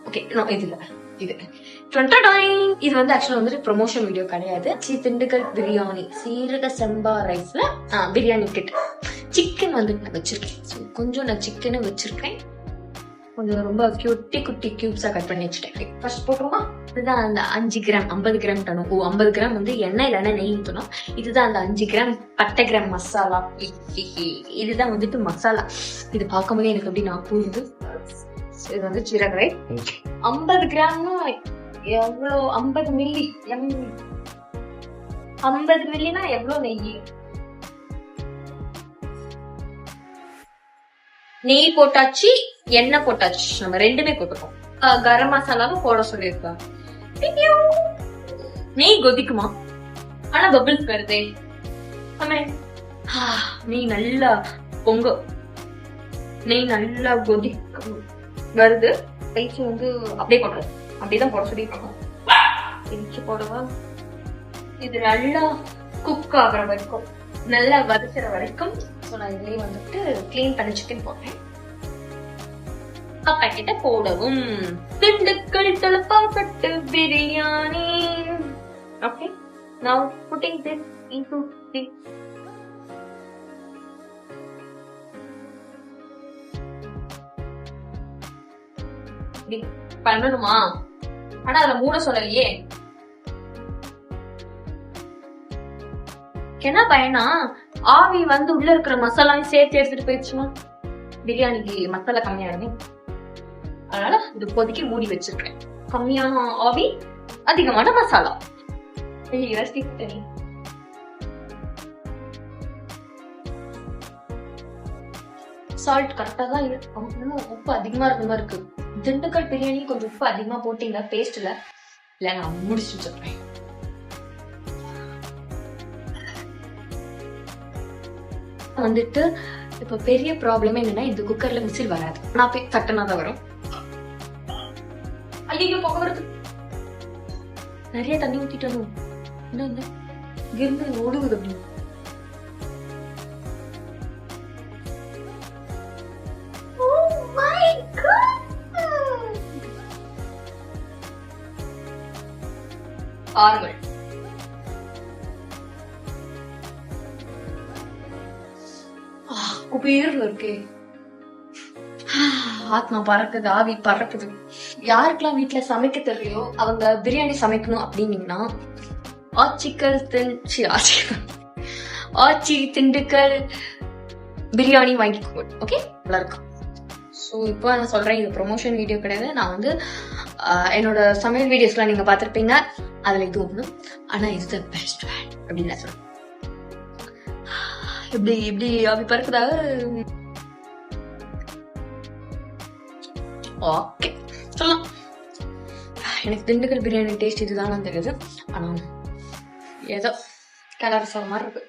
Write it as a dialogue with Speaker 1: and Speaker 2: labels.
Speaker 1: Okay இது இல்ல இது இது வந்து ஆக்சுவலா வந்துட்டு ப்ரொமோஷன் வீடியோ கிடையாது. திண்டுக்கல் பிரியாணி சீரக சம்பா ரைஸ்ல பிரியாணி கிட் சிக்கன் வந்துட்டு நான் வச்சிருக்கேன். ஸோ கொஞ்சம் நான் சிக்கனை வச்சிருக்கேன். கொஞ்சம் ரொம்ப குட்டி குட்டி கியூப்ஸா கட் பண்ணி வச்சுட்டேன். ஃபர்ஸ்ட் போட்டுருமா? இதுதான் அந்த 5 கிராம் 50 கிராம் டனும் 50 கிராம் வந்து எண்ணெய் இல்லைன்னா நெய் ஊற்றணும். இதுதான் அந்த 5 கிராம் பட்டை கிராம் மசாலா. இதுதான் வந்துட்டு மசாலா. இது பார்க்கும்போது எனக்கு எப்படி நான் கூடுது. இது வந்து சீரக 50 கிராம்னா எவ்வளோ? 50 மில்லி 50 மில்லினா எவ்வளோ நெய்? நெய் போட்டாச்சு, எண்ணெய் போட்டாச்சு, நம்ம ரெண்டுமே போட்டுருக்கோம். கரம் மசாலாவும் போட சொல்லியிருக்கா. நெய் கொதிக்குமா? ஆனா பபிள்ஸ் வருதே. நெய் நல்லா பொங்க, நெய் நல்லா கொதிக்கும் வருது. ரைஸ் வந்து அப்படியே போடுறது, அப்படியேதான் போட சொல்லியிருக்கோம். இஞ்சி போடவா? இது நல்லா குக் ஆகுற வரைக்கும், நல்லா வதக்கிற வரைக்கும். நான் இதுலயே வந்துட்டு கிளீன் பண்ண சிக்கன் போட்டேன். பாக்கெட்டை போடவும். Dindigul Thalappakatti biryani. Okay, now putting this into the பண்ணணுமா? ஆனா அதுல மூட சொல்லலையே. என்ன பயனா? ஆவி வந்து உள்ள இருக்கிற மசாலாவையும் சேர்த்து எடுத்துட்டு போயிடுச்சுமா? பிரியாணிக்கு மசாலா கம்மியானே, அதனால இது இப்போதைக்கு மூடி வச்சிருக்கேன். கம்மியான ஆவி, அதிகமான மசாலா. சால்ட் கரெக்டா தான் இருக்கும். உப்பு அதிகமா இருக்க மாதிரி இருக்கு. திண்டுக்கல் பிரியாணி கொஞ்சம் உப்பு அதிகமா போட்டீங்க பேஸ்ட்ல. இல்ல நான் முடிச்சு சொல்றேன். வந்துட்டு இப்ப பெரிய ப்ராப்ளம் என்னன்னா, இந்த குக்கர்ல விசில் வராது. நான் போய் தட்டனாதான் வரும். ஐயோ போக வருது. நிறைய தண்ணி ஊத்திட்டணும். என்ன கிருந்து ஓடுவது அப்படி. ஆறுகள் குபீர்ல இருக்கே. ஆத்மா பறக்குது, ஆவி பறக்குது. யாருக்கெல்லாம் வீட்டுல சமைக்க தெரியலையோ அவங்க பிரியாணி சமைக்கணும் அப்படின்னீங்கன்னா ஆச்சி திண்டுக்கல் பிரியாணி வாங்கிக்கோங்க. ஓகே, நல்லா இருக்கும். ஸோ இப்போ நான் சொல்றேன், இது ப்ரொமோஷன் வீடியோ கிடையாது. நான் வந்து என்னோட சமையல் வீடியோஸ்லாம் நீங்க பார்த்திருப்பீங்க. அதுல இது ஒண்ணு, ஆனா இட்ஸ் த பெஸ்ட் வேட் அப்படின்னு நான் சொல்றேன். இப்படி இப்படி ஆவி பறக்குதா? ஓகே சொல்லலாம். எனக்கு திண்டுக்கல் பிரியாணி டேஸ்ட் இதுதான் தெரியுது. ஆனா ஏதோ கலர் சொல்ல மாதிரி இருக்கு.